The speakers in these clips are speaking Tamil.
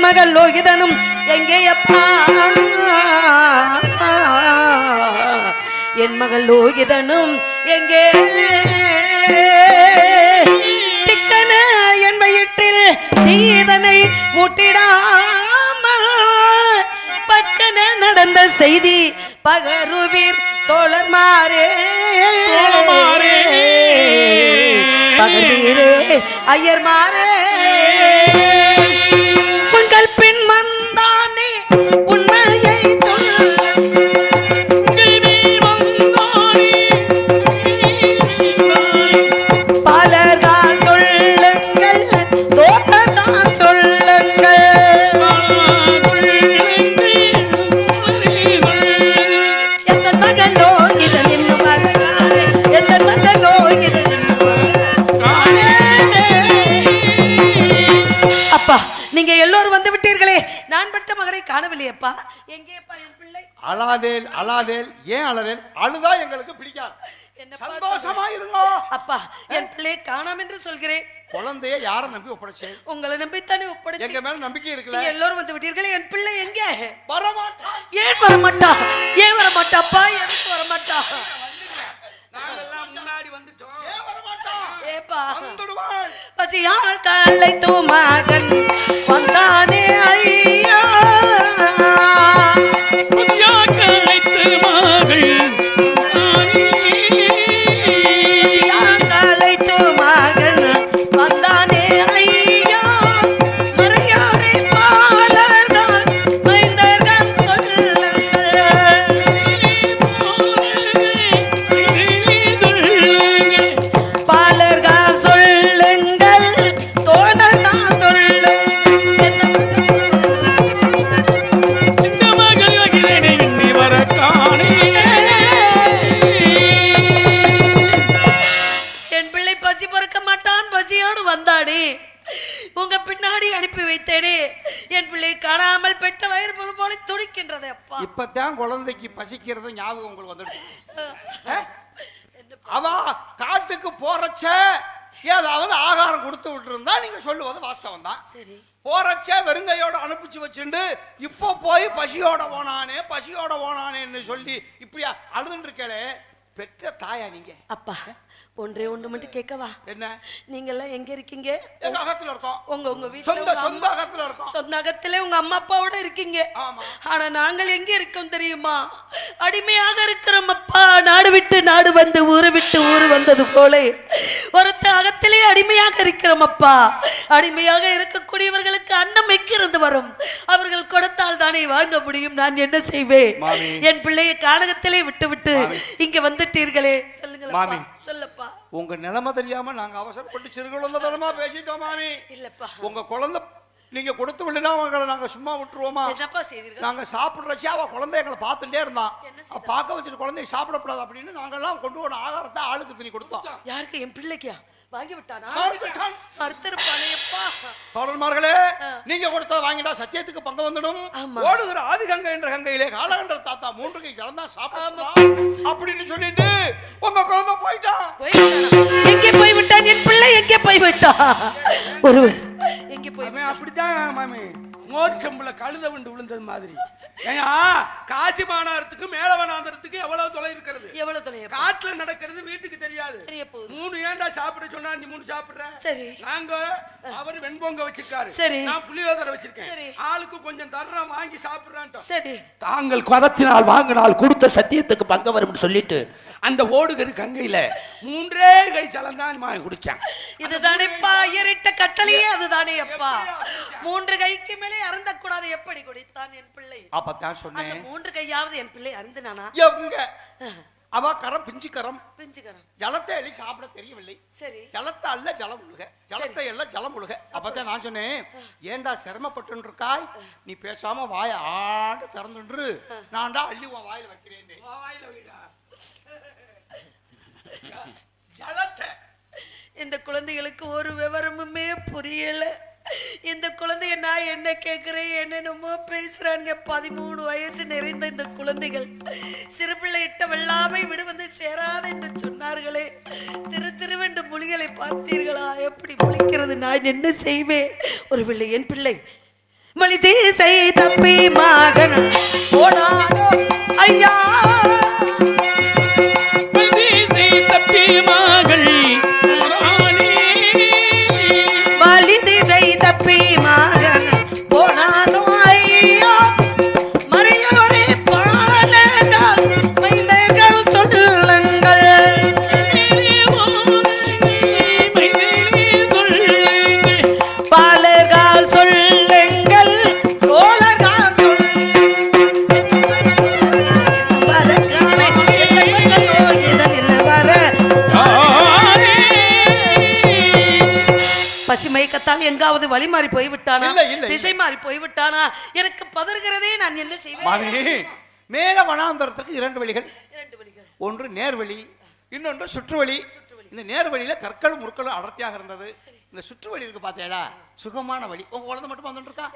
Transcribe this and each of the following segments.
மகள் லோகிதனும் எங்கே அப்பா என் மகள் லோகிதனும் எங்கே திக்கன என் வயிற்றில் தீதனை மூட்டிடாமல் பக்கன நடந்த செய்தி பகருவீர் தோழர்மாரே பகர்வீரே ஐயர்மாரே உங்கள் பின் வந்தானே உண்மையை பலர்தான் சொல்லுங்கள் தோழர்தான் சொல்லுங்கள் எத்தன் மகனோ இதன் இன்னும் மகனாரே எத்தன் மகனோ இதன் அப்பா நீங்க எல்லோரும் வந்து விட்டீர்களே நான் பட்ட மகனை காணவில்லையப்பா எங்கேப்பா என் பிள்ளை அழாதேல் அழாதேல் ஏன் அழறேன் அழுதா எங்களுக்கு பிடிக்காது சந்தோஷமா இருங்க அப்பா என் பிள்ளையை காணாம் என்று சொல்கிறேன் குழந்தைய யார நம்பி ஒப்படைச்சேன் உங்களை நம்பித்தானே ஒப்படைச்சேன் எங்க மேல நம்பிக்கை இருக்குல்ல நீங்க எல்லோரும் வந்து விட்டீர்களே என் பிள்ளை எங்கே வரமாட்டா ஏன் வரமாட்டா ஏன் வரமாட்டாப்பா எதுக்கு வரமாட்டா நாங்கெல்லாம் முன்னாடி வந்துட்டோம் ஏன் வரமாட்டா ஏப்பா வந்துடுவான் பசியால் காலை மகன் வந்தானே ஐயா மகன் வந்தானே ஐயா மறையாரை பாலர்கள் மைந்தர்கள் பாலர்கள் சொல்லுங்கள் தோழர்கள் சொல்லுங்கள் என் பிள்ளை பசி பொறுக்க மாட்டான் பசியோடு வந்தானே உங்க பின்னாடி அனுப்பி வைத்தேனே என் பிள்ளை காணாமல் பெற்ற வயிறு போல துடிக்கின்றது அப்பா இப்பதான் குழந்தைக்கு பசிக்கிறது ஞாபகம் உங்களுக்கு வந்துடுச்சு அவ காட்டுக்கு போறச்ச ஏதாவது ஆகாரம் கொடுத்து விட்டு இருந்தா நீங்க சொல்லுவது வாஸ்தவம் தான் சரி போறச்ச வெறுங்கையோட அனுப்பிச்சு வச்சுண்டு இப்போ போய் பசியோட போனானேன்னு சொல்லி இப்படியா அழுதுன்னு இருக்கே பெற்ற தாயா நீங்க அப்பா ஒன்றே ஒன்று மட்டும் கேட்கவா என்ன நீங்க எல்லாம் எங்க இருக்கீங்க எங்க அகத்துல இருக்கோம் உங்க வீட்டுல சொந்த அகத்துல இருக்கோம் சொந்த அகத்திலே உங்க அம்மா அப்பாவோட இருக்கீங்க ஆனா நாங்கள் எங்க இருக்கோம் தெரியுமா அடிமையாக இருக்கிறோம் அப்பா நாடு விட்டு நாடு வந்து ஊரு விட்டு ஊரு வந்தது போல ஒருத்த அகத்திலே அடிமையாக இருக்கிறோம் அப்பா அடிமையாக இருக்கக்கூடியவர்களுக்கு அன்னம் எங்கிருந்து வரும் அவர்கள் கொடுத்தால் தானே வாங்க முடியும் நான் என்ன செய்வேன் என் பிள்ளையை கானகத்திலே விட்டு இங்க வந்துட்டீர்களே சொல்லுங்க சொல்லப்பா உங்க நிலைமை தெரியாம நாங்க அவசரப்பட்டு சிறுகுழந்தைத்தனமா பேசிட்டோம் மாமி இல்லப்பா உங்க குழந்தை நீங்க கொடுத்து விடனா அவங்களை நாங்க சும்மா விட்டுருவோமா என்னப்பா செய்தீர்கள் நாங்க சாப்பிடுறச்சே அவ குழந்தை எங்களை பார்த்துட்டே இருந்தான் பார்க்க வச்சுட்டு குழந்தைய சாப்பிடக்கூடாது அப்படின்னு நாங்க எல்லாம் கொண்டு வர ஆகாரத்தை ஆளுக்கு துணி கொடுத்தோம் யாருக்கு என் பிள்ளைக்கா வாங்கி விட்டானா மறுத்திருப்பானேப்பா தோழர்மார்களே நீங்க கொடுத்தத வாங்கிட்டா சத்தியத்துக்கு பங்கு வந்துடும் ஓடுகிற ஆதி கங்கை என்ற கங்கையிலே காலகண்டர் தாத்தா 3 கை ஜலம் தான் சாப்பிடலாம் அப்படின்னு சொல்லிட்டு உங்க குழந்தை போயிட்டா எங்கே போய் விட்டான் என் பிள்ளை எங்கே போய் விட்டா ஒரு எங்கே போய் அப்படித்தான் மாமி மோர் செம்புல கழுத விண்டு விழுந்தது மாதிரி காசி மாநகரத்துக்கு மேலவனாந்தரத்துக்கு எவ்வளவு தொலை இருக்கிறது எவ்வளவு தொலை காட்டுல நடக்கிறது வீட்டுக்கு தெரியாது 3 ஏண்டா சாப்பிட சொன்னா நீ 3 சாப்பிடுற சரி நாங்க அவர் வெண்பொங்க வச்சிருக்காரு சரி நான் புளியோதரை வச்சிருக்கேன் ஆளுக்கு கொஞ்சம் தர்றோம் வாங்கி சாப்பிடுறான் சரி தாங்கள் கரத்தினால் வாங்கினால் கொடுத்த சத்தியத்துக்கு பங்கு வரும் சொல்லிட்டு அந்த ஓடுகிற கங்கையில 3 கை ஜலம் தான் வாங்கி குடிச்சான் இதுதானேப்பா ஐயரிட்ட கட்டளையே அதுதானே அப்பா 3 கைக்கு மேலே அருந்த கூடாது எப்படி குடித்தான் என் பிள்ளை அப்பதான் சொன்னேன் அந்த 3 கையாவது என் பிள்ளை அருந்தினானா எங்க அவ கரம் பிஞ்சு கரம் ஜலத்தை எள்ளி சாப்பிட தெரியவில்லை சரி ஜலத்தை அல்ல ஜலம் உழுக ஜலத்தை எல்லாம் ஜலம் உழுக அப்பதான் நான் சொன்னேன் ஏண்டா சிரமப்பட்டு இருக்காய் நீ பேசாம வாய ஆண்டு திறந்துன்று நான்டா அள்ளி உன் வாயில வைக்கிறேன் வாயில வைடா ஜலத்தை இந்த குழந்தைகளுக்கு ஒரு விவரமுமே புரியல இந்த குழந்தைய நான் என்ன கேட்கிறேன் என்னென்னமோ பேசுறாங்க 13 வயசு நிறைந்த இந்த குழந்தைகள் சிறுபிள்ளை இட்ட வெள்ளாமை விடு வந்து சேராத என்று சொன்னார்களே திருவென்று மொழிகளை பார்த்தீர்களா எப்படி முழிக்கிறது நான் என்ன செய்வேன் ஒரு பிள்ளை என் பிள்ளை வழி தீசை தப்பி மகன் போனானோ ஐயா தப்பி மகள் வழி திசை தப்பி மகன் போனானோ ஐயா மறையோரே பாலகால் மைந்தர்கள் சொல்லுங்கள் பாலகால் சொல்லுங்கள் தோழகால் பசி மயக்கத்தால் எங்காவது வழி மாறி போய்விட்டானா திசை மாறி போய்விட்டானா எனக்கு பதறுகிறதே நான் என்ன செய்வேன் மேல வனாந்தரத்துக்கு இரண்டு வழிகள் ஒன்று நேர்வழி இன்னொன்று சுற்றுவழி இந்த நேர்வழியில கற்களும் முற்களும் அடர்த்தியாக இருந்தது இந்த சுற்றுவழி இருக்கு பாத்தீங்களா சுகமான வழி உங்க குழந்தை மட்டும் வந்துட்டு இருக்கா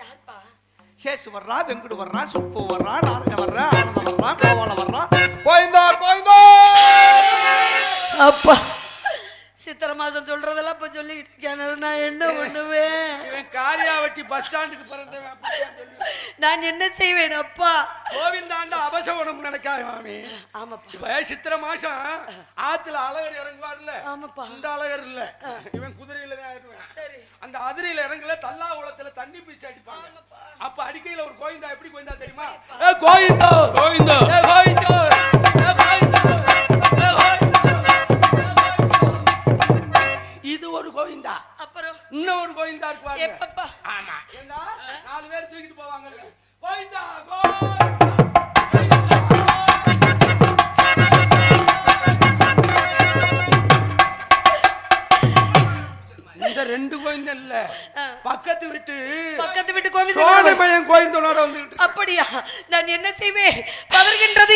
சேசு வர்றா வெங்குடு வர்றா சுப்பு வர்றா நாரங்க வர்றா ஆனந்தம் வர்றா கோவால வர்றா கோயந்தா கோயந்தா அப்பா சித்திரை மாசம் சொல்றதெல்லாம் இப்ப சொல்லிட்டு இருக்கேன் நான் என்ன பண்ணுவேன் காரியாவட்டி பஸ் ஸ்டாண்டுக்கு பிறந்தவன் நான் என்ன செய்வேன் அப்பா கோவிந்தாண்ட அபசகுணம் நடக்காது மாமி ஆமாப்பா இப்ப சித்திரை மாசம் ஆத்துல அழகர் இறங்குவார்ல ஆமாப்பா அந்த அழகர் இல்ல இவன் குதிரையில தான் ஏறுவேன் அந்த அதிரையில இறங்கல தல்லா குளத்துல தண்ணி பீச்சு அடிப்பாங்க அப்ப அடிக்கையில ஒரு கோவிந்தா எப்படி கோவிந்தா தெரியுமா கோவிந்தா கோவிந்தா கோவிந்தா இது ஒரு கோவிந்தா அப்புறம் இன்னொரு கோவிந்தா இருப்பாங்க எப்பப்பா ஆமா ஏன்னா 4 பேர் தூக்கிட்டு போவாங்கல்ல கோவிந்தா இந்த ரெண்டு கோவிந்தா இல்ல பக்கத்து வீட்டு கோவிந்தனோட வந்துட்டு அப்படியா நான் என்ன செய்வேன் பதறுகின்றது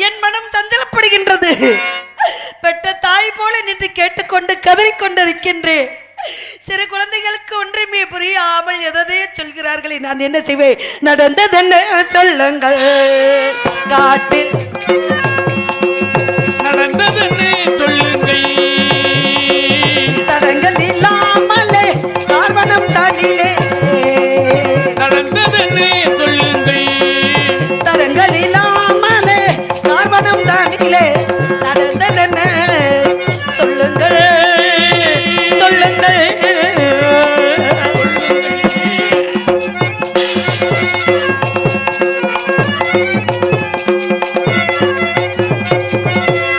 என் மனம் சஞ்சலப்படுகின்றது பெற்ற தாய் போல நின்று கேட்டுக்கொண்டு கதறிக்கொண்டிருக்கின்றேன் சிறு குழந்தைகளுக்கு ஒன்றுமே புரியாமல் எதையே சொல்கிறார்களே நான் என்ன செய்வேன் நடந்ததென்ன சொல்லுங்கள் காட்டில் நடந்ததென்ன சொல்லுங்கள் தடங்கள் இல்லாமலே சார்வனம் தாண்டிலே நடந்ததென்ன சொல்லுங்கள் தடங்கள் இல்லாமலே சார்வனம் தாண்டிலே நடந்ததென்ன சொல்லுங்கள் சொல்லுங்கள்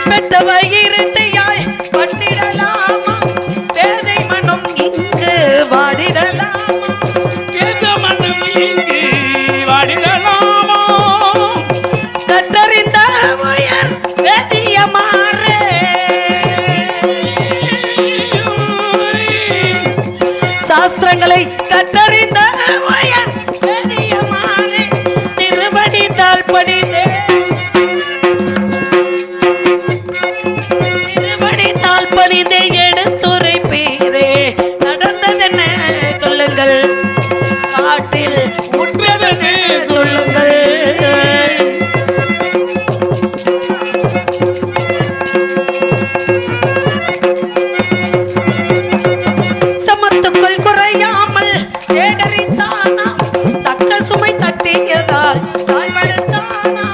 பெற்ற வயிறுத்தையாய் பட்டிடலாமா பேதை மனம் இங்கு வாடிடலாமா பேதை மனம் இங்கு வாடிடலாமா கற்றறிந்த உயர் வேதியமாறே சாஸ்திரங்களை கற்றறிந்த உயர் வேதியமாறே திருவடி தாழ்படிதே திருவடி தாழ்படிதே எடுத்துரை பேரே நடந்ததென்ன சொல்லுங்கள் காட்டில் உட்பதென்ன சொல்லுங்கள் சமத்துக்குள் குறையாமல் சேகரித்தானா தக்க சுமை தட்டியதால் தாய்படுத்தானா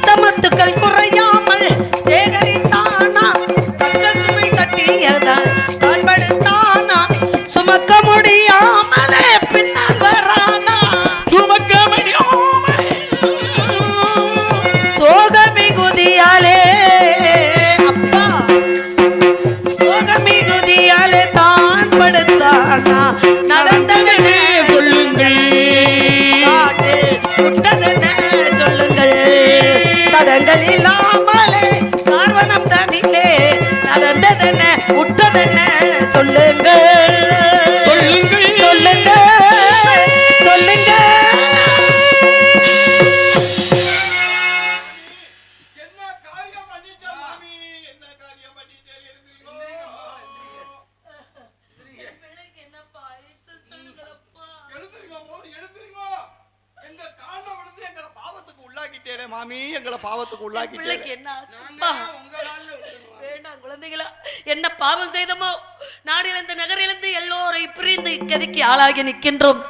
சமத்துக்கள் குறையாமல் சேகரித்தானா தக்க சுமை தட்டியதால் தாய்படுத்தானா சுமக்க முடியாமலே பின்னால் வரானா சுமக்க முடியாமல் சோக மிகுதியாலே அப்பா சோக மிகுதியாலே தான் படுத்தானா நடந்ததென்ன சொல்லுங்கள் காட்டில் விட்டதென்ன சொல்லுங்கள் தடங்கள் இல்லாமலே சார்வனம் தனிலே நடந்ததென்ன விட்டதென்ன சொல்லுங்கள் சொல்லுங்கள் சொல்லுங்க சொல்லுங்க என்ன காரியம் பண்ணிட்ட மாமி என்ன காரியம் பண்ணிட்ட எழுந்திருங்க எங்க கால்ல விழுந்து எங்களை பாவத்துக்கு உள்ளாக்கிட்டே மாமி எங்களை பாவத்துக்கு உள்ளாக்கிட்டே பிள்ளைக்கு என்ன ஆச்சுப்பா வேண்டாம் குழந்தைகளா என்ன பாவம் செய்தமோ நாடிலிருந்து நகரிலிருந்து எல்லோரை பிரிந்து கதிக்கு ஆளாகி நிற்கின்றோம்.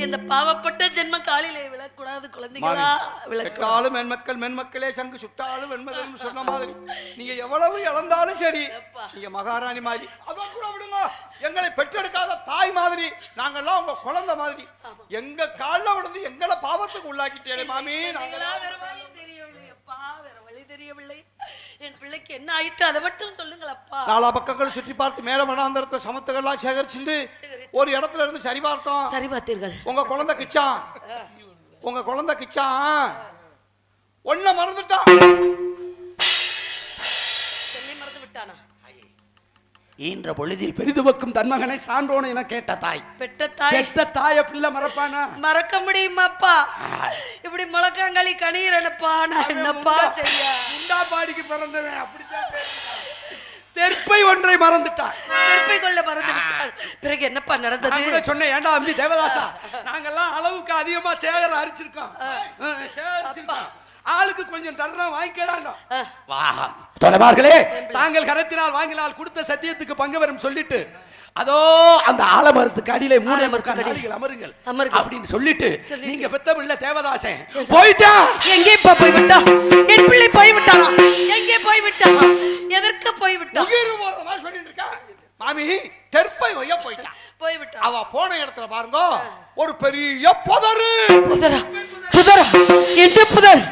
இந்த பாவப்பட்ட ஜென்ம காலிலே விழக்கூடாது குழந்தைகளா. விழக்காலும் மென்மக்களே சங்கு சுட்டாலும் வெண்மகள் சொன்ன மாதிரி நீங்க எவ்வளவு இழந்தாலும் சரி, நீங்க மகாராணி மாதிரி. அதான் கூட விடுங்க, எங்களை பெற்றெடுக்காத தாய் மாதிரி நாங்கெல்லாம் உங்க குழந்தை மாதிரி. எங்க காலில் விழுந்து எங்களை பாவத்துக்கு உள்ளாக்கிட்டே மாமி. தெரியவில்லை என் பிள்ளைக்கு என்ன ஆயிட்டு அதை மட்டும் சொல்லுங்களப்பா. நாலா பக்கங்கள் சுற்றி பார்த்து மேல மனாந்தரத்தை சமத்துகள்லாம் சேகரிச்சுட்டு ஒரு இடத்துல இருந்து சரி பார்த்தோம். சரி பார்த்தீர்கள். உங்க குழந்தை கிச்சான் ஒன்ன மறந்துட்டான். என்னை மறந்து விட்டானா? ஈன்ற பொழுதில் பெரிதுவக்கும் தன் மகனை சான்றோன என கேட்ட தாய். பெற்ற தாய பிள்ளை மறப்பானா? மறக்க முடியுமாப்பா? இப்படி முழக்காங்களி கணீரனப்பா, நான் என்னப்பா செய்ய? முண்டாபாடிக்கு பிறந்தவன் அப்படித்தான். தெற்பை ஒன்றை மறந்துட்டான். தெற்பை கொள்ள மறந்து விட்டாள். பிறகு என்னப்பா நடந்தது? கூட சொன்னேன், ஏண்டா அம்பி தேவதாசா, நாங்கெல்லாம் அளவுக்கு அதிகமா சேகர அரிச்சிருக்கோம். ஆளுக்கு கொஞ்சம் தர்றோம், வாங்கிக்கலாங்க. தொலைமார்களே, தாங்கள் கரத்தினால் வாங்கினால் கொடுத்த சத்தியத்துக்கு பங்கு வரும் சொல்லிட்டு அதோ அந்த ஆலமரத்துக்கு அடியிலே 3 நாளிகள் அமருங்கள் அப்படின்னு சொல்லிட்டு நீங்க பெத்த பிள்ளை தேவதாசன் போயிட்டா. எங்கே போய்விட்டா? என் பிள்ளை போய்விட்டானா? எங்கே போய்விட்டானா? எதற்கு போய்விட்டா? சொல்லிட்டு இருக்கா மாமி. தெற்பை ஒய்ய போய்விட்டா. அவ போன இடத்துல பாருங்க, ஒரு பெரிய புதரு. புதரா? என்ன புதர்?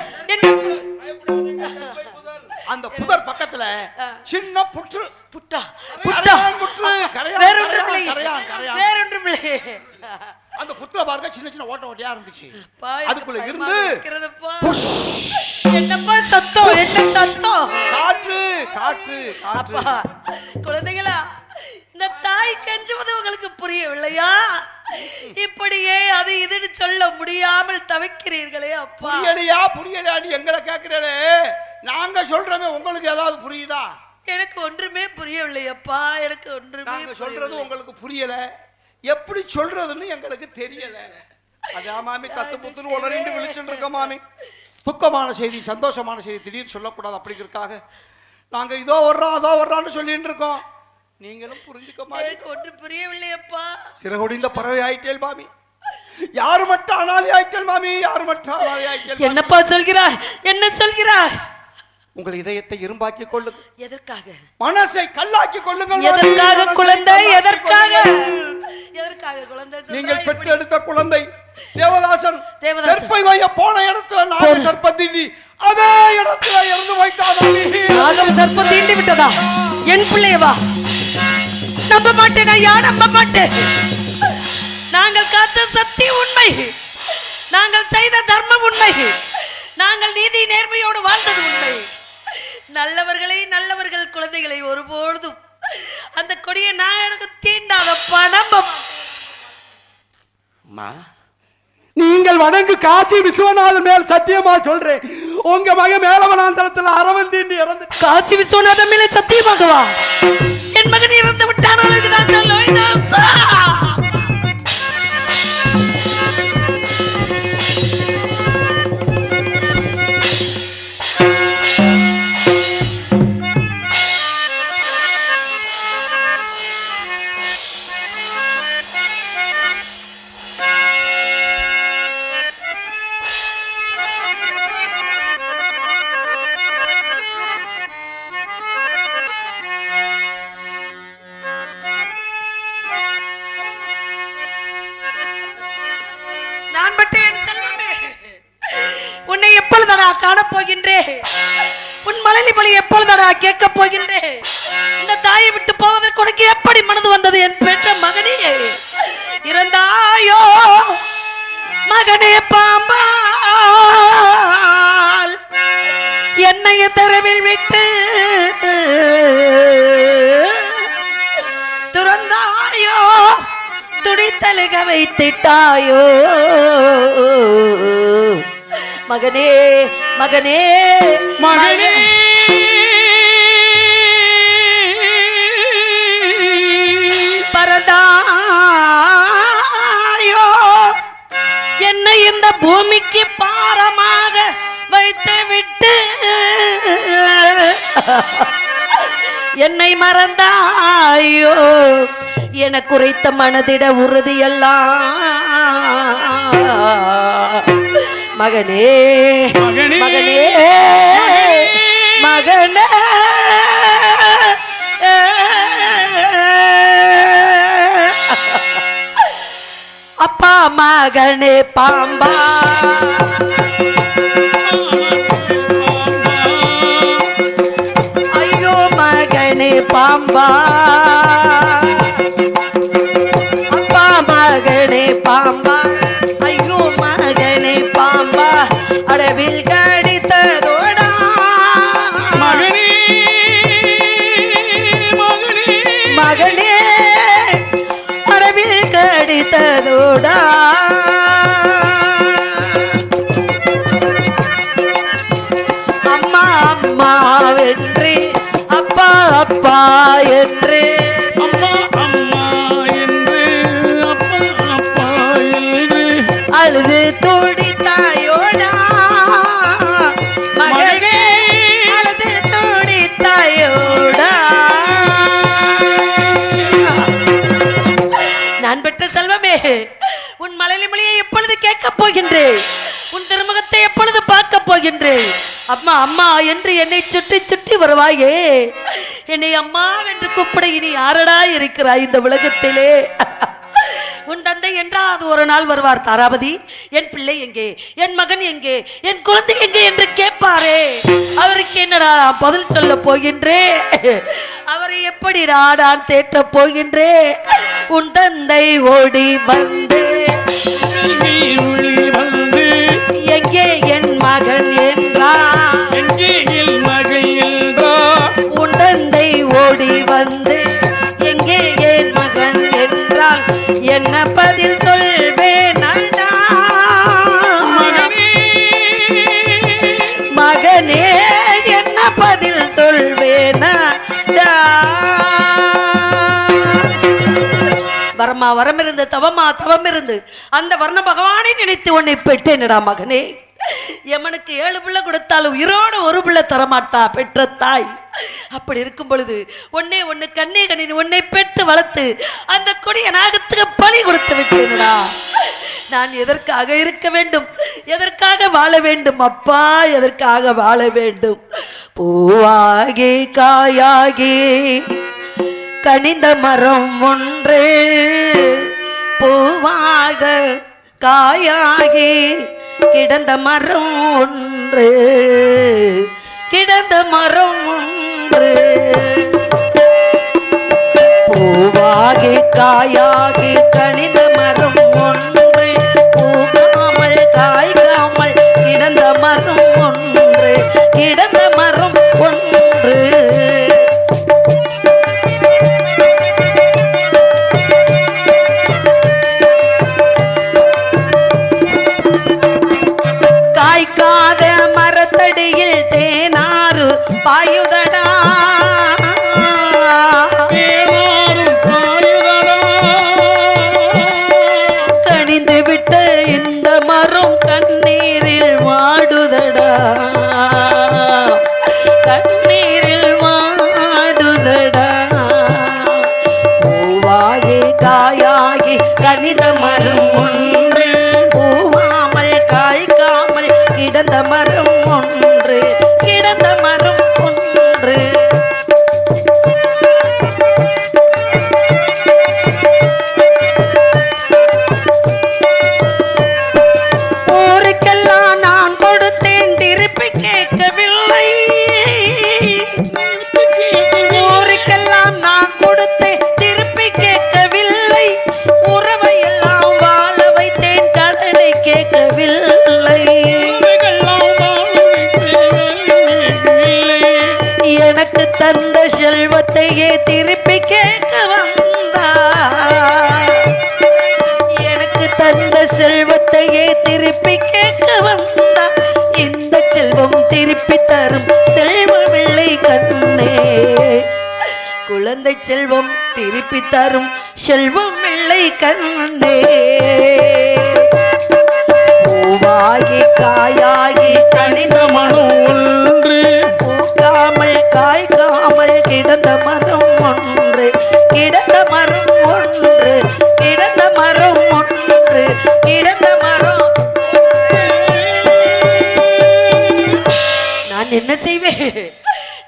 அந்த புதர் பக்கத்துல சின்ன புற்று. அந்த புத்துல பாருங்க சின்ன சின்ன ஓட்ட ஓட்டையா இருந்துச்சு. அதுக்குள்ள இருந்து என்னப்பா சத்தம்? என்ன சத்தம்? காற்று. அப்பா குழந்தைகளா, இந்த தாய் கெஞ்சுவது உங்களுக்கு புரியவில்லையா? இப்படியே அது இதுன்னு சொல்ல முடியாமல் தவிக்கிறீர்களே அப்பா. புரியலையா நீ எங்களை கேட்கிறே? நாங்க சொல்றோமே, உங்களுக்கு ஏதாவது புரியுதா? எனக்கு ஒன்றுமே புரியவில்லை அப்பா. எனக்கு ஒன்றுமே நாங்க சொல்றது உங்களுக்கு புரியல. எப்படி சொல்றதுன்னு எங்களுக்கு தெரியல. அதான் மாமி தத்து புத்துன்னு உளறிண்டு விழிச்சுட்டு இருக்க மாமி. துக்கமான செய்தி, சந்தோஷமான செய்தி திடீர்னு சொல்லக்கூடாது அப்படிங்கிறதுக்காக நாங்க இதோ வர்றோம் அதோ வர்றான்னு சொல்லிட்டு இருக்கோம். நீங்களும் புரிஞ்சுக்க மாட்டீங்க. எனக்கு ஒன்று புரியவில்லை அப்பா. சிறகுடிந்த பறவை ஆயிட்டேல் மாமி. யாரு மட்டும் அனாதை ஆயிட்டேல் மாமி. யாரு மட்டும் அனாதை ஆயிட்டேல். என்னப்பா சொல்கிறாய்? என்ன சொல்கிறாய்? உங்கள் இதயத்தை இரும்பாக்கி கொள்ளுங்கள். எதற்காக? மனசை கல்லாக்கி கொள்ளுங்கள். எதற்காக குழந்தை? எதற்காக குழந்தை? நீங்கள் பெற்றெடுத்த குழந்தை தேவதாசன். தெற்பை வைய போன இடத்துல நாகம் சர்ப்பத்தீண்டி அதே இடத்துல இறந்து போயிட்டான். நாகம் சர்ப்பம் தீண்டி விட்டதா? என் பிள்ளையவா? நம்ப மாட்டேனா? யார் நம்ப மாட்டேன்? நாங்கள் காத்த சத்தியம் உண்மை, நாங்கள் செய்த தர்மம் உண்மை, நாங்கள் நீதி நேர்மையோடு வாழ்ந்தது உண்மை. நல்லவர்கள் குழந்தைகளை ஒருபொழுதும் அந்த கொடிய நாயனுக்கு தீண்டாத பணம். நீங்கள் வணங்கு காசி விஸ்வநாதன் மேல் சத்தியமா சொல்றேன், உங்க மக மேலவனாந்தரத்தில் அரவன் தீண்டி இறந்து. காசி விஸ்வநாதன் மேல சத்தியமாகவா? என் மகன் இறந்து விட்டான். நான் மட்டும் என் செல்வமே, உன்னை எப்பொழுதடா காணப்போகின்றேன்? உன் மலைலி மொழி எப்பொழுதடா கேட்க போகின்றேன்? இந்த தாயை விட்டு போவதற்கு உனக்கு எப்படி மனது வந்தது? என் பெற்ற மகனே, இறந்தாயோ மகனே பாம்பால் என்னைய தெருவில் விட்டு துறந்தாயோ, துடித்தழுக வைத்திட்டாயோ மகனே மகனே மகனே. பரதாயோ என்னை இந்த பூமிக்கு பாரமாக வைத்து விட்டு என்னை மறந்தாயோ என குறைத்த மனதிட உறுதியெல்லாம் மகனே மகனே மகனே அப்பா மகனே பாம்பா ஐயோ மகனே பாம்பா அப்பா மகனே பாம்பா ஐயோ மகனே பாம்பா அடவில் கடித்ததோடா மகனே மகனே மகனே அடவில் கடித்ததோடா அம்மா அம்மா வென்று அப்பா அப்பா என்று அம்மா அம்மா என்று அப்பா அப்பா என்று அழுது துடித்தாயோடா மகனே அழுது துடித்தாயோடா நான் பெற்ற செல்வமே உன் மலையில மொழியை எப்பொழுது கேட்கப் போகின்றேன் உன் திருமுகத்தை எப்பொழுது பார்க்க போகின்றேன் அம்மா அம்மா என்று என்னை சுற்றி சுற்றி வருவாயே என்னை அம்மா என்று கூப்பிட இனி யாரடா இருக்கிறாய் இந்த உலகத்திலே உன் தந்தை என்றாவது ஒரு நாள் வருவார் தாராபதி என் பிள்ளை எங்கே என் மகன் எங்கே என் குழந்தை எங்கே என்று கேட்பாரே அவருக்கு என்னடா பதில் சொல்ல போகின்றேன் அவரை எப்படி நான் தேற்ற போகின்றேன் உன் தந்தை ஓடி வந்து எங்கே என் மகன் என்றார் எங்கே என் மகன் என்றார் உன் தந்தை ஓடி வந்து எங்கே என் மகன் என்றால் என்ன பதில் சொல்வேன் மகனே என்ன பதில் சொல்வேன் வரமா வரமிருந்து தவமா தவமிருந்து அந்த வர்ண பகவானை நினைத்து உன்னை பெற்றேனடா மகனே எமனுக்கு 7 பிள்ளை கொடுத்தாலும் உயிரோடு ஒரு பிள்ளை தரமாட்டா பெற்ற தாய் அப்படி இருக்கும் பொழுது ஒன்னு கண்ணே கண்ணின் உன்னை பெற்று வளர்த்து அந்த கொடிய நாகத்துக்கு பலி கொடுத்து விட்டேனடா நான் எதற்காக இருக்க வேண்டும் எதற்காக வாழ வேண்டும் அப்பா எதற்காக வாழ வேண்டும் பூவாகி காயாகி கனிந்த மரம் ஒன்று பூவாக காயாகி கிடந்த மரம் ஒன்று கிடந்த மரம் ஒன்று பூவாகி காயாகி கனிந்த மரம் ஒன்று பூகாமல் காய்காமல் கிடந்த மரம் ஒன்று கிடந்த மரம் ஒன்று காய்க்காத மரத்தடியில் தேனாறு பாயுதடா கனிந்து விட்ட இந்த மரம் கண்ணீரில் வாடுதடா கண்ணீரில் வாடுதடா பூவாகி காயாகி கனித மரம் ஒன்று பூவாமல் காய்க்காமல் கிடந்த மரம் ஒன்று கிடந்த மரம் ஒன்று ஊருக்கெல்லாம் நான் கொடுத்தேன் திருப்பி கேட்கவில்லை ஊருக்கெல்லாம் நான் கொடுத்தேன் திருப்பி கேட்கவில்லை உறவை எல்லாம் வாழ வைத்தேன் கடனை கேட்கவில்லை எனக்கு தந்த செல்வத்தையே திருப்பி கேட்க வந்தா எனக்கு தந்த செல்வத்தையே திருப்பி கேட்க வந்தா இந்த செல்வம் திருப்பி தரும் செல்வமில்லை கண்ணே குழந்தை செல்வம் திருப்பி தரும் செல்வமில்லை கண்ணே பூவாகி காயாகி கனிந்த மனம் ஒன்று பூக்காமல் காய்க்காமல் கிடந்த கிடந்த மரம் ஒன்று கிடந்த மரம் ஒன்று கிடந்த மரம் ஒன்று கிடந்த மரம். நான் என்ன செய்வேன்?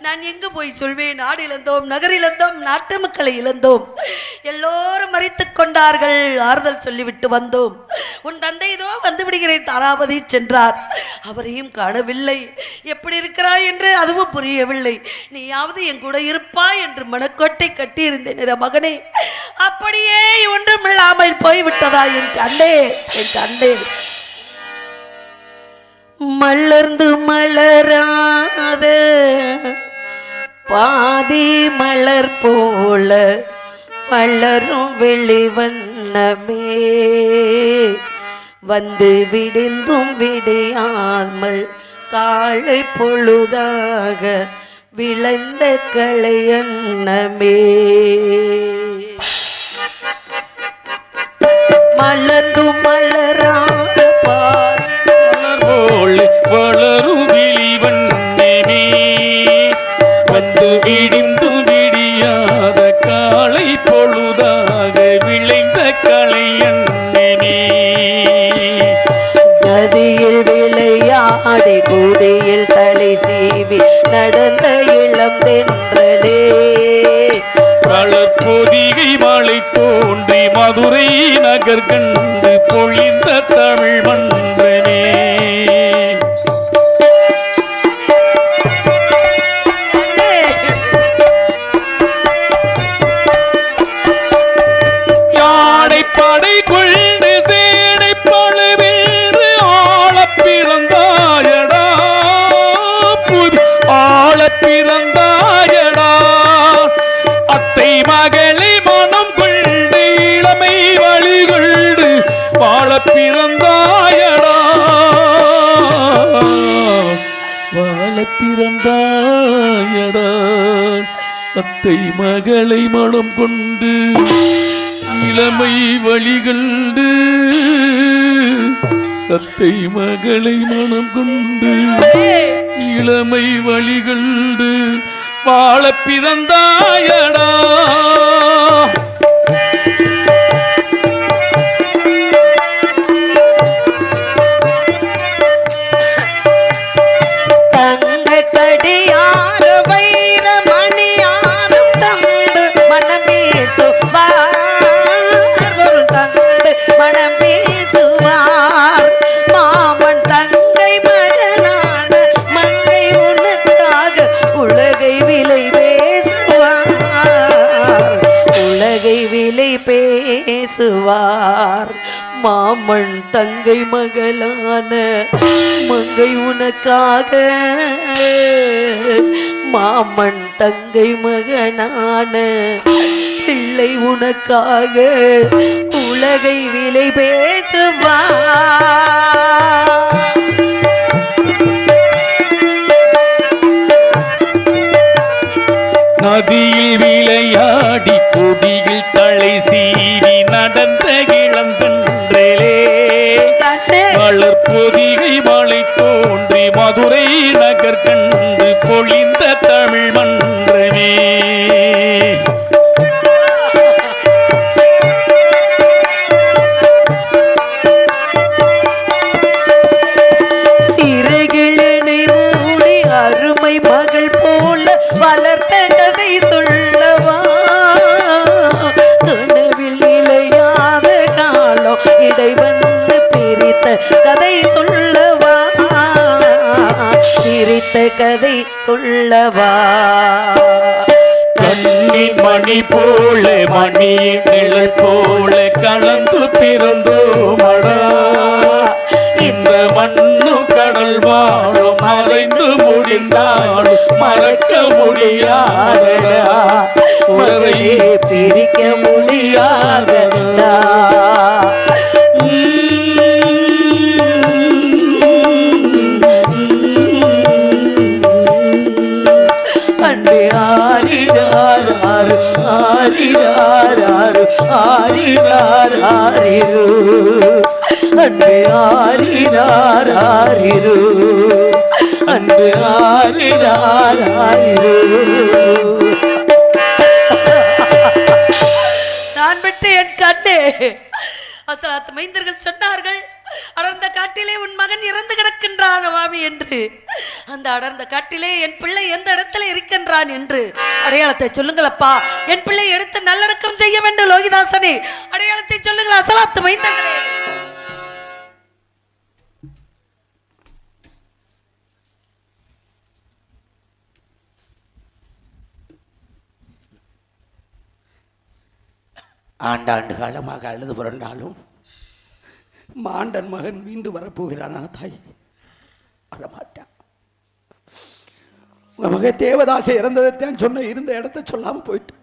நான் எங்க போய் சொல்வேன்? நாடு இழந்தோம், நகர் இழந்தோம், நாட்டு மக்களை இழந்தோம், எல்லோரும் மறித்துக் கொண்டார்கள். ஆறுதல் சொல்லிவிட்டு வந்தோம். உன் தந்தை இதோ வந்து விடுகிறேன் தாராபதி சென்றார். அவரையும் காணவில்லை. எப்படி இருக்கிறாய் என்று அதுவும் புரியவில்லை. நீயாவது என் கூட இருப்பாய் என்று மனக்கோட்டை கட்டியிருந்தேன் மகனே. அப்படியே ஒன்றுமில்லாமல் போய்விட்டதா என் கண்டே, என் கண்டே. மலர்ந்து மலராத பாதி மலர் போல வளரும் வெளிவண்ணமே வந்து விடிந்தும் விடியாமல் காலை பொழுதாக விளைந்த களையண்ணமே. மலர்ந்து மலராத பாதி வளரும் வெளிவண்ணமே வந்து விடிந்து விடியாத காலை பொழுதாக விளைந்த களையண்ணமே. நதியில் விளையாடி குடியில் தலை சீவி நடந்த இளம் தென்றலே வளர்பொதிகை மலை தோன்றி மதுரை நகர் கண்டு பொழிந்த தமிழ் மன்றமே. யானைப்படை கொண்டு சேனை பழுவேறு ஆள பிறந்தாயடா புது ஆள பிறந்தாயடா அத்தை மகளை மனம் கொண்டு இளமை வழி கொண்டு வாழ பிறந்தாயடா வாழ பிறந்தாயடா அத்தை மகளை மனம் கொண்டு இளமை வழிகண்டு அத்தை மகளை மனம் கொண்டு இளமை வழிகண்டு வாழ பிறந்தாயடா. தங்க கடியார வைர மணியாரம் தந்து மனம் பேசுவார் தந்து மனம் பேசுவார் மாமன் தங்கை மகனான மங்கை உனக்காக உலகை விலை பேசுவார் உலகை விலை பேசுவார். மாமன் தங்கை மகளான மங்கை உனக்காக மாமன் தங்கை மகனான பிள்ளை உனக்காக உலகை விலை பேசுவார். நதியில் விளையாடி கொடியில் தலை சீவி நடந்த இளந்தன்றலே வளர்பொதிகை மலை தோன்றி மதுரை நகர் கண்டு பொழிந்த தமிழ் மன்றமே. சிறகிழனை மூடி அருமை மகள் போல வளர்த்த கதை சொல்லவா கனவில் நிலையாத காலம் இடை வந்து பிரித்த கதை சொல்லவா பிரித்த கதை சொல்லவா. கண்ணின் மணி போல மணியின் நிழல் போல கலந்து பிறந்தோமடா இந்த மண்ணு கடல் வாழும் மறைந்து முடிந்தாலும் மறக்க முடியாதடா உறவையே பிரிக்க முடியாதடா. அன்பே ஆரிராரு ஆரிராரு ஆரிராரிரு அன்பே ஆரிராரிரு அன்பே ஆரிராரிரு அசலாத்து மைந்தர்கள் சொன்னார்கள், அடர்ந்த காட்டிலே உன் மகன் இறந்து கிடக்கின்றான் மாமி என்று. அந்த அடர்ந்த காட்டிலே என் பிள்ளை எந்த இடத்துல இருக்கின்றான் என்று அடையாளத்தை சொல்லுங்கள் அப்பா. என் பிள்ளை எடுத்து நல்லடக்கம் செய்ய வேண்டும் லோகிதாசனே, அடையாளத்தை சொல்லுங்கள் அசலாத்து மைந்தர்களே. ஆண்டாண்டு காலமாக அழுது புரண்டாலும் மாண்டன் மகன் மீண்டு வரப்போகிறானா தாய்? வரமாட்டான். உங்க மகன் தேவதாசை இறந்ததைத்தான் சொன்ன, இருந்த இடத்த சொல்லாம போயிட்டு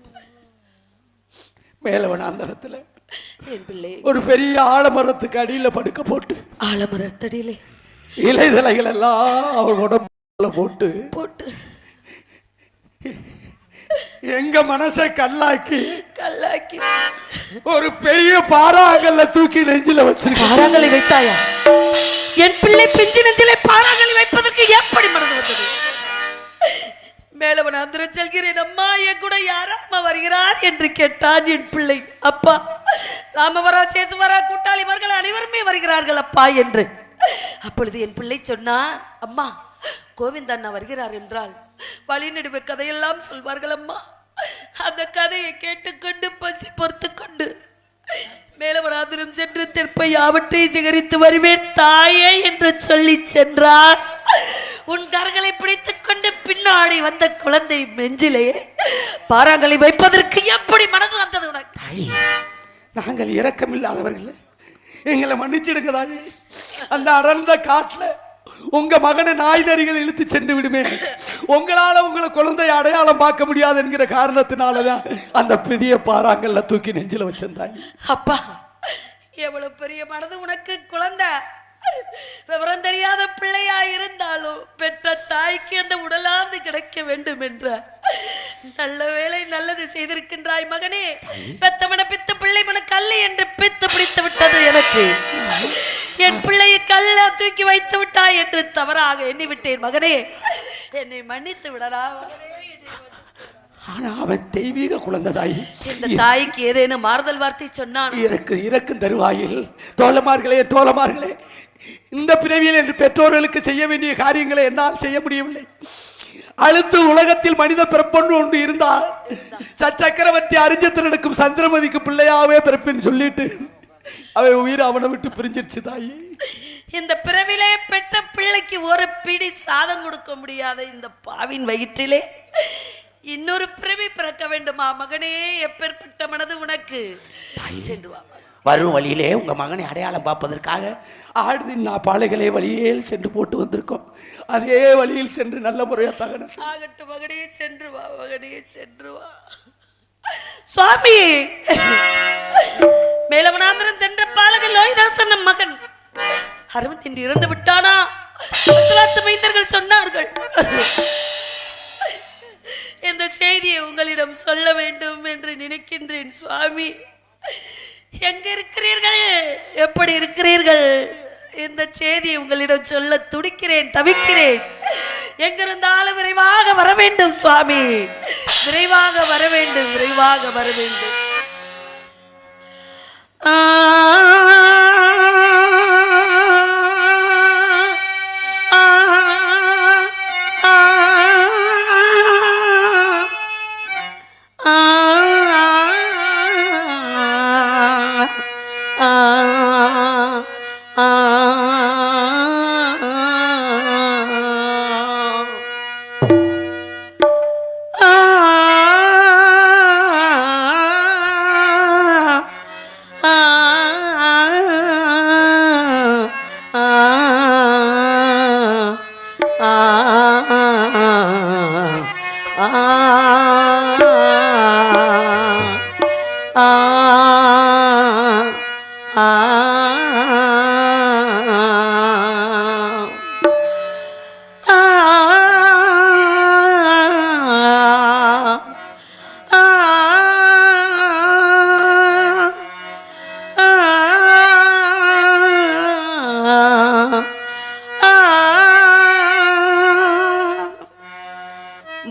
மேலவனாந்தரத்துல என் பிள்ளை ஒரு பெரிய ஆலமரத்துக்கு அடியில படுக்க போட்டு, ஆலமரத்தடியிலே இலைதலைகள் எல்லாம் அவர் உடம்புல போட்டு போட்டு எங்க மனசை கல்லாக்கி ஒரு பெரிய பாறாங்கல்ல தூக்கி நெஞ்சில வச்சு பாறாங்கலை வைத்தாயா? என் பிள்ளை பிஞ்சு நெஞ்சிலே பாறாங்கலை வைப்பதற்கு எப்படி மனது வந்தது? மேலவன் அந்த செல்கிறேன் அம்மா, என் கூட யாராமா வருகிறார் என்று கேட்டான் என் பிள்ளை. அப்பா, ராமவரா சேசுவரா கூட்டாளிமார்கள் அனைவருமே வருகிறார்கள் அப்பா என்று. அப்பொழுது என் பிள்ளை சொன்னான், அம்மா கோவிந்த அண்ணா வருகிறார் என்றால் வழிநெடுவ கதையெல்லாம் சொல்வார்கள் அம்மா. அந்த கதையை கேட்டுக்கொண்டு பசி பொறுத்து கொண்டு மேலவனாதிரம் சென்று தெற்பை யாவற்றை சிகரித்து வருவேன் தாயே என்று சொல்லி சென்றார். உன் கரங்களை பிடித்துக் கொண்டு பின்னாடி வந்த குழந்தை நெஞ்சிலே பாறாங்களை வைப்பதற்கு எப்படி மனசு வந்தது உனக்கு? நாங்கள் இரக்கம் இல்லாதவர்கள், எங்களை மன்னிச்சிடுங்க தாயே. அந்த அடர்ந்த காட்டுல உங்க மகனை நாய் நரிகள் இழுத்து சென்று விடுமே, உங்களால உங்களை குழந்தை அடையாளம் பார்க்க முடியாது என்கிற காரணத்தினாலதான் அந்த பெரிய பாறாங்கல்ல தூக்கி நெஞ்சில வச்சிருந்தாய். அப்பா, எவ்வளவு பெரிய மனது உனக்கு! குழந்தை விவரம் தெரியாத பிள்ளையா இருந்தாலும் பெற்ற தாய்க்கு அந்த உடலாவது கிடைக்க வேண்டும் என்ற நல்ல வேளை நல்லது செய்திருக்கின்றாய் மகனே. பெத்தமன பித்து பிள்ளை மன கல்லு என்று பித்து பிடித்து விட்டது எனக்கு. என் பிள்ளையை கல்ல தூக்கி வைத்து விட்டாய் என்று தவறாக எண்ணிவிட்டேன் மகனே, என்னை மன்னித்து விடலா மகனே. ஆனா அவன் தெய்வீக குழந்தைதாய். இந்த தாய்க்கு ஏதேனும் மாறுதல் வார்த்தை சொன்னான்? இறக்கும் தருவாயில் தோழமார்களே, இந்த பிறவியில் என்று பெற்றோர்களுக்கு செய்ய வேண்டிய காரியங்களை என்னால் செய்ய முடியவில்லை. அழுத்து உலகத்தில் மனித பிறப்பொன்று ஒன்று இருந்தால் சக்கரவர்த்தி அரிஞ்சத்திரனுக்கும் சந்திரமதிக்கு பிள்ளையாவே பிறப்பின்னு சொல்லிட்டு அவை உயிர் அவனை விட்டு பிரிஞ்சிருச்சு தாயி. இந்த பிறவிலே பெற்ற பிள்ளைக்கு ஒரு பிடி சாதம் கொடுக்க முடியாத இந்த பாவின் வயிற்றிலே இன்னொரு பிறவி பிறக்க வேண்டுமா மகனே? எப்பேற்பட்ட மனது உனக்கு! சென்று வா. வரும் வழியிலே உங்க மகனை அடையாளம் பார்ப்பதற்காக ஆடுதின் பாலைகளே வழியில் சென்று போட்டு வந்திருக்கோம். அதே வழியில் சென்று நல்ல முறையா தகன ஆகட்டும் மகனே, சென்று வா மகனே, சென்று வா. சுவாமி, மேலவனாந்திரம் சென்ற பாலகன் லோகிதாசன் மகன் அருவத்தின்றி இறந்து விட்டானா? மைந்தர்கள் சொன்னார்கள். இந்த செய்தியை உங்களிடம் சொல்ல வேண்டும் என்று நினைக்கின்றேன் சுவாமி. எங்க இருக்கிறீர்கள்? எப்படி இருக்கிறீர்கள்? இந்த செய்தியை உங்களிடம் சொல்ல துடிக்கிறேன், தவிக்கிறேன். எங்கிருந்தாலும் விரைவாக வர வேண்டும் சுவாமி, விரைவாக வர வேண்டும், விரைவாக வர வேண்டும்.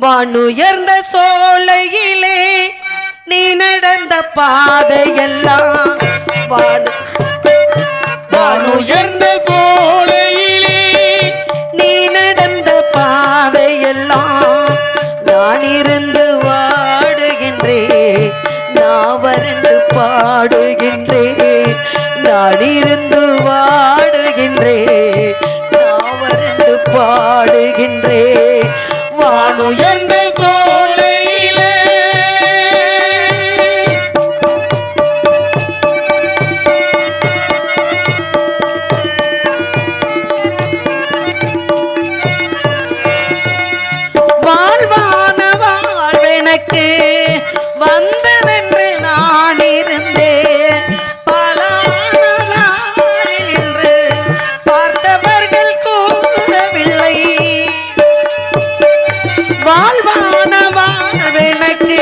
வானுயர்ந்த சோலையிலே நீ நடந்த பாதையெல்லாம் வானுயர்ந்த சோலையிலே நீ நடந்த பாதையெல்லாம் நான் இருந்து வாடுகின்றேன் நான் வறண்டு பாடுகின்றேன் நான் இருந்து வாடுகின்றேன் நான் வறண்டு பாடுகின்றேன் வானுயர்ந்த சோலையிலே வாழ்வான வாழ்வெனக்கு வந்ததென்று நான் இருந்தேன் பல நாளில் இன்று பார்த்தவர்கள் கூறவில்லை வாழ்வான வாழ்வெனக்கு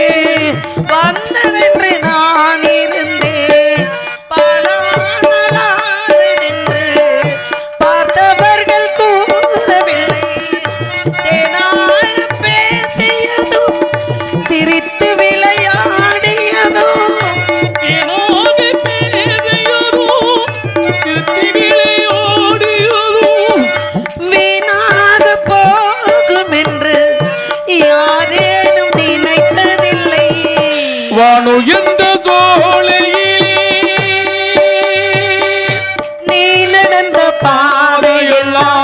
வந்ததென்று நான் இருந்தேன் பல நாளானதென்று பார்த்தவர்கள் கூறவில்லை தேனாக பேசியதும் சிரித்து விளையாடியதும் ஏனோடு பேதையதும் திருத்தி விளையாடியதும் வீணாக போகும் என்று யாரேனும் நினைத்ததில்லை வானுயர்ந்த சோலையிலே நீ நடந்த பாதையெல்லாம்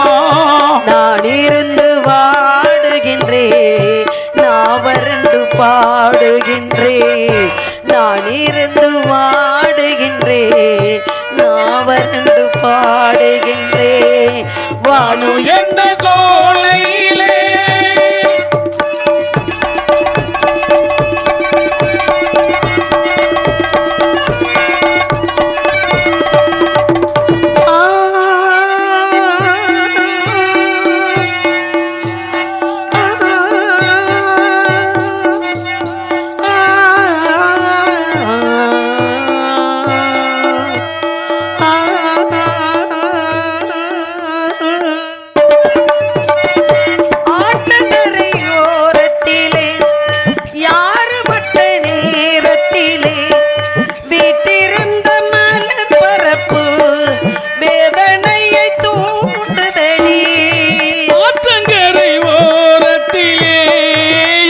நான் இருந்து வாடுகின்றேன் நான் வறண்டு பாடுகின்றேன் நான் இருந்து வாடுகின்றேன் நான் வறண்டு பாடுகின்றேன் வானுயர்ந்த எந்த சோலையிலே ஆட்டங்கரையோரத்திலே யாருமற்ற நேரத்திலே வீட்டிருந்த மலர் பரப்பு வேதனையை தூண்டுதடி ஆற்றங்கரை ஓரத்திலே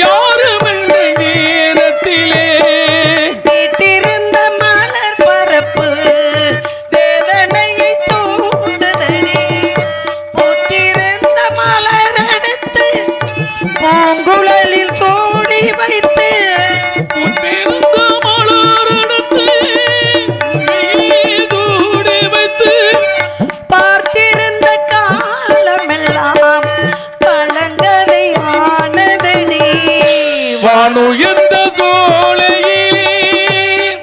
யாருமில்லை நேரத்திலே வீட்டிருந்த மலர் பரப்பு வேதனையை தூண்டுதடி பூத்திருந்த மலர் எடுத்து பூங்குழலில் கோடி வைத்து உன்பிறந்த மலரெடுத்து உன்னையே சூடி வைத்து பார்த்திருந்த காலமெல்லாம் பழங்கதையானதடி வானுயர்ந்த சோலையிலே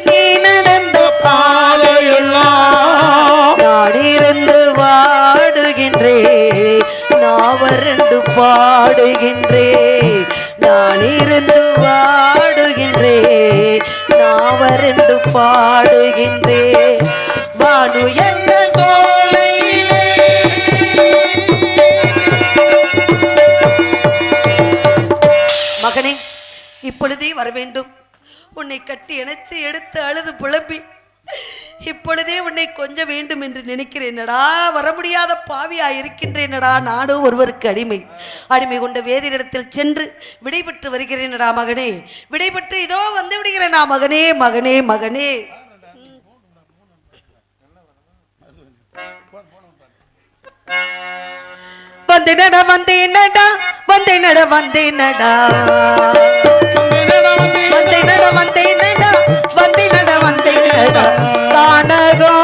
நீ நடந்த பாதையெல்லாம் நான் இருந்து வாடுகின்றேன் நான் வறண்டு பாடுகின்றேன் நான் இருந்து வாடுகின்றேன் நான் வறண்டு பாடுகின்றேன் வானுயர்ந்த சோலையிலே மகனே இப்பொழுதே வர வேண்டும் உன்னை கட்டி இணைத்து எடுத்து அழுது புலம்பி இப்பொழுதே உன்னை கொஞ்ச வேண்டும் என்று நினைக்கிறேனடா வர முடியாத பாவியா இருக்கின்றேனடா நானும் ஒருவருக்கு அடிமை கொண்ட வேதியிடத்தில் சென்று விடைபெற்று வருகிறேனடா மகனே விடைபெற்று இதோ வந்து விடுகிறேனா மகனே மகனே மகனே வந்தேனடா வந்தேனடா வந்தேனடா வந்தேனடா வந்தேனடா வந்தேனடா வந்தேனடா வந்தேனடா கானகோ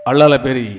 அள்ளல பெரிய